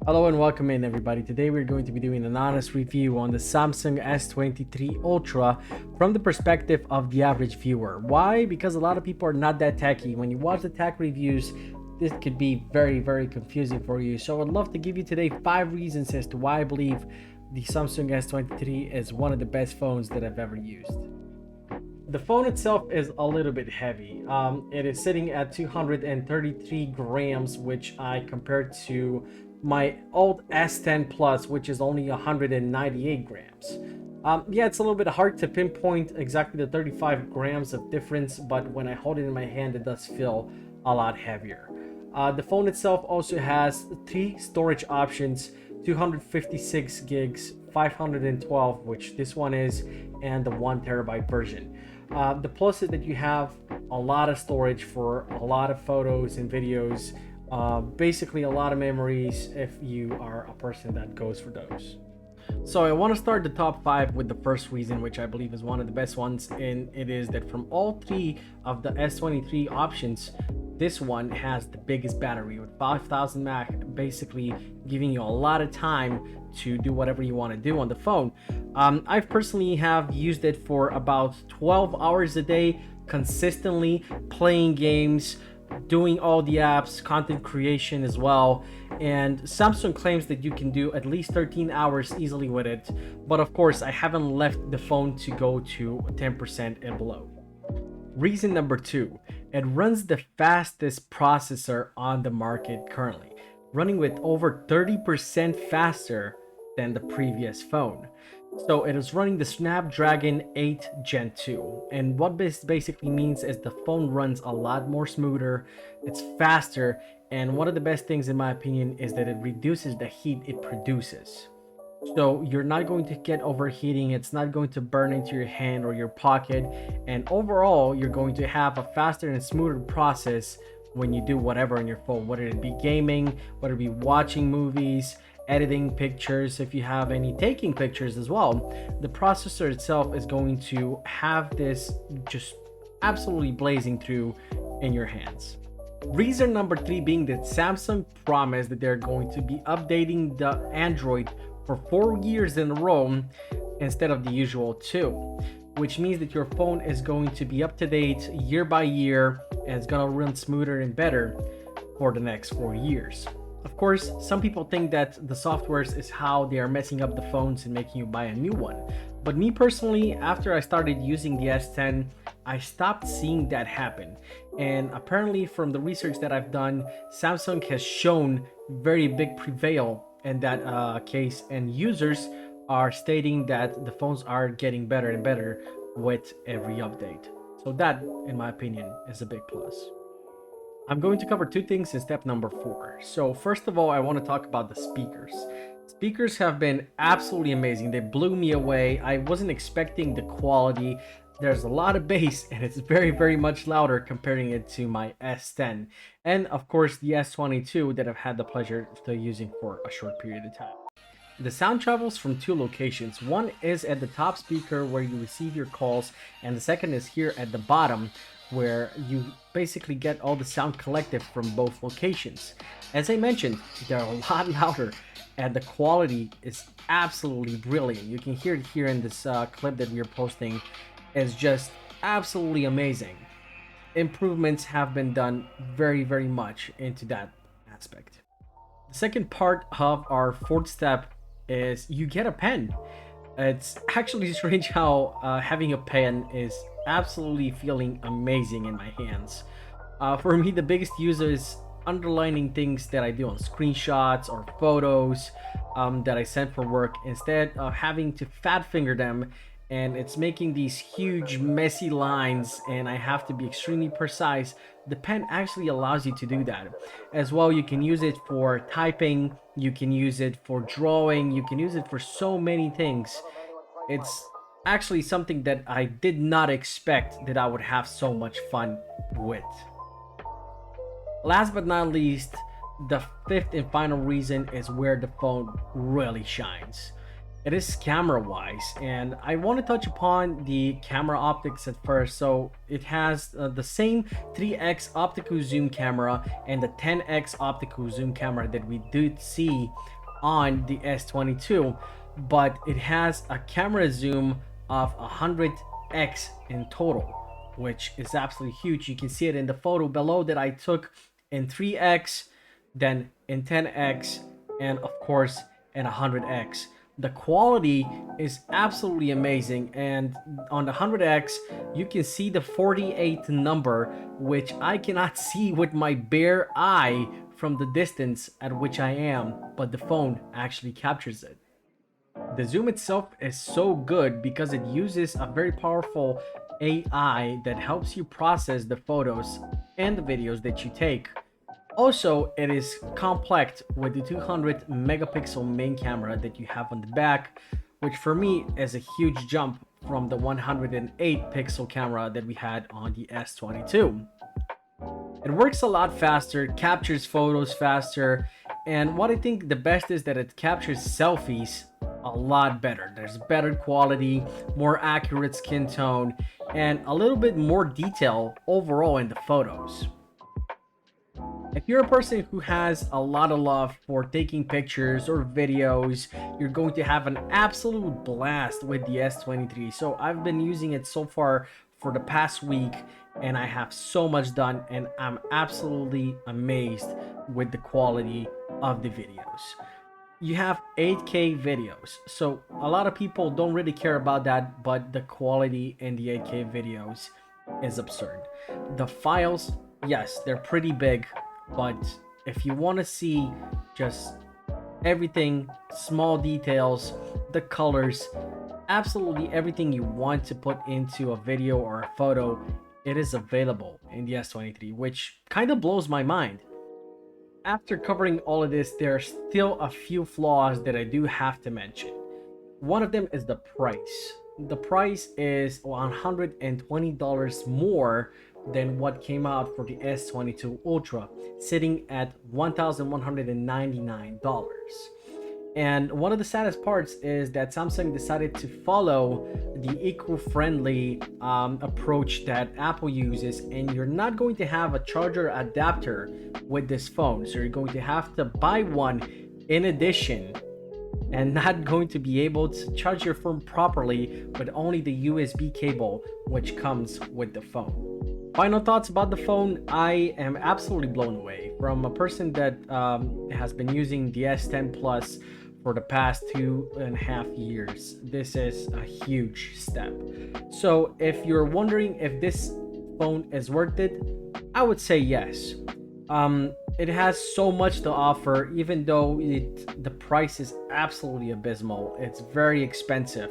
Hello and welcome in everybody. Today we're going to be doing an honest review on the Samsung S23 Ultra from the perspective of the average viewer. Why? Because a lot of people are not that techy. When you watch the tech reviews, this could be very confusing for you. So I'd love to give you today 5 reasons as to why I believe the Samsung S23 is one of the best phones that I've ever used. The phone itself is a little bit heavy. It is sitting at 233 grams, which I compared to my old S10 Plus, which is only 198 grams. Yeah, it's a little bit hard to pinpoint exactly the 35 grams of difference, but when I hold it in my hand, it does feel a lot heavier. The phone itself also has 3 storage options: 256 gigs, 512, which this one is, and the 1 TB version. The plus is that you have a lot of storage for a lot of photos and videos, basically a lot of memories if you are a person that goes for those. So I want to start the top 5 with the first reason, which I believe is one of the best ones, and it is that from all 3 of the S23 options, this one has the biggest battery with 5000 mAh, basically giving you a lot of time to do whatever you want to do on the phone. I personally have used it for about 12 hours a day, consistently playing games, doing all the apps, content creation as well. And Samsung claims that you can do at least 13 hours easily with it, but of course I haven't left the phone to go to 10% and below. Reason number 2, it runs the fastest processor on the market currently, running with over 30% faster than the previous phone. So it is running the Snapdragon 8 Gen 2, and what this basically means is the phone runs a lot more smoother, it's faster, and one of the best things in my opinion is that it reduces the heat it produces. So you're not going to get overheating, it's not going to burn into your hand or your pocket, and overall you're going to have a faster and smoother process when you do whatever on your phone, whether it be gaming, whether it be watching movies, editing pictures, if you have any, taking pictures as well. The processor itself is going to have this just absolutely blazing through in your hands. Reason number 3 being that Samsung promised that they're going to be updating the Android for 4 years in a row instead of the usual 2, which means that your phone is going to be up to date year by year and it's gonna run smoother and better for the next 4 years. Of course, some people think that the softwares is how they are messing up the phones and making you buy a new one. But me personally, after I started using the S10, I stopped seeing that happen. And apparently from the research that I've done, Samsung has shown very big prevail in that case, and users are stating that the phones are getting better and better with every update. So that, in my opinion, is a big plus. I'm going to cover 2 things in step number 4. So first of all, I want to talk about the speakers. Speakers have been absolutely amazing. They blew me away. I wasn't expecting the quality. There's a lot of bass and it's very much louder comparing it to my S10. And of course the S22 that I've had the pleasure of using for a short period of time. The sound travels from 2 locations. One is at the top speaker where you receive your calls, and the second is here at the bottom where you basically get all the sound collected from both locations. As I mentioned, they're a lot louder and the quality is absolutely brilliant. You can hear it here in this clip that we're posting. Is just absolutely amazing. Improvements have been done very much into that aspect. The second part of our 4th step is you get a pen. It's actually strange how having a pen is absolutely feeling amazing in my hands. For me, the biggest user is underlining things that I do on screenshots or photos that I send for work, instead of having to fat finger them, and it's making these huge messy lines and I have to be extremely precise. The pen actually allows you to do that. As well, you can use it for typing, you can use it for drawing, you can use it for so many things. It's actually something that I did not expect that I would have so much fun with. Last but not least, the 5th and final reason is where the phone really shines. it is camera wise, and I want to touch upon the camera optics at first. So it has the same 3x optical zoom camera and the 10x optical zoom camera that we did see on the S22, but it has a camera zoom of 100x in total, which is absolutely huge. You can see it in the photo below that I took in 3x, then in 10x, and of course in 100x. The quality is absolutely amazing, and on the 100x you can see the 48 number, which I cannot see with my bare eye from the distance at which I am, but the phone actually captures it. The zoom itself is so good because it uses a very powerful AI that helps you process the photos and the videos that you take. Also, it is compact with the 200 megapixel main camera that you have on the back, which for me is a huge jump from the 108 pixel camera that we had on the S22. It works a lot faster, captures photos faster, and what I think the best is that it captures selfies a lot better. There's better quality, more accurate skin tone, and a little bit more detail overall in the photos. If you're a person who has a lot of love for taking pictures or videos, you're going to have an absolute blast with the S23. So I've been using it so far for the past week, and I have so much done, and I'm absolutely amazed with the quality of the videos. You have 8K videos, so a lot of people don't really care about that, but the quality in the 8K videos is absurd. The files, yes, they're pretty big, but if you want to see just everything, small details, the colors, absolutely everything you want to put into a video or a photo, it is available in the S23, which kind of blows my mind. After covering all of this, there are still a few flaws that I do have to mention. One of them is the price. The price is $120 more than what came out for the S22 Ultra, sitting at $1,199. And one of the saddest parts is that Samsung decided to follow the eco-friendly approach that Apple uses, and you're not going to have a charger adapter with this phone. So you're going to have to buy one in addition, and not going to be able to charge your phone properly with only the USB cable which comes with the phone. Final thoughts about the phone. I am absolutely blown away. From a person that has been using the S10 Plus for the past 2.5 years, this is a huge step. So if you're wondering if this phone is worth it, I would say yes. It has so much to offer, even though the price is absolutely abysmal. It's very expensive,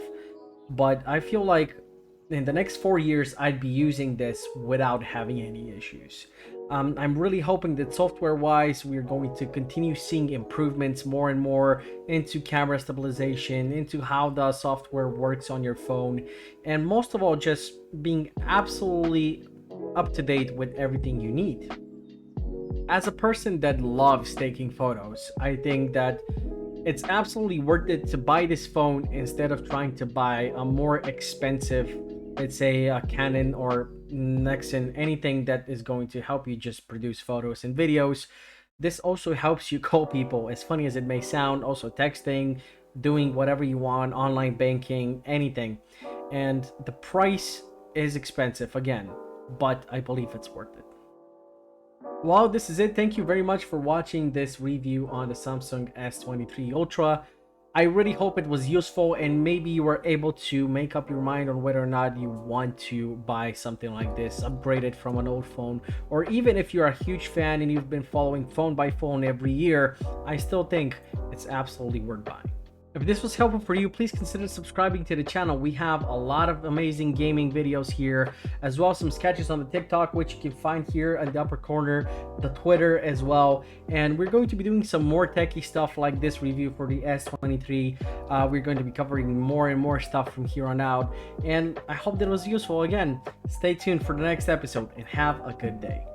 but I feel like in the next 4 years I'd be using this without having any issues. I'm really hoping that software wise we're going to continue seeing improvements more and more into camera stabilization, into how the software works on your phone, and most of all just being absolutely up to date with everything you need. As a person that loves taking photos, I think that it's absolutely worth it to buy this phone instead of trying to buy a more expensive, let's say a Canon or Nexon, anything that is going to help you just produce photos and videos. This also helps you call people, as funny as it may sound, also texting, doing whatever you want, online banking, anything. And the price is expensive again, but I believe it's worth it. Well, this is it. Thank you very much for watching this review on the Samsung S23 Ultra. I really hope it was useful, and maybe you were able to make up your mind on whether or not you want to buy something like this, upgrade it from an old phone, or even if you're a huge fan and you've been following phone by phone every year, I still think it's absolutely worth buying. If this was helpful for you, please consider subscribing to the channel. We have a lot of amazing gaming videos here, as well as some sketches on the TikTok, which you can find here in the upper corner, the Twitter as well. And we're going to be doing some more techie stuff like this review for the S23. We're going to be covering more and more stuff from here on out. And I hope that it was useful. Again, stay tuned for the next episode and have a good day.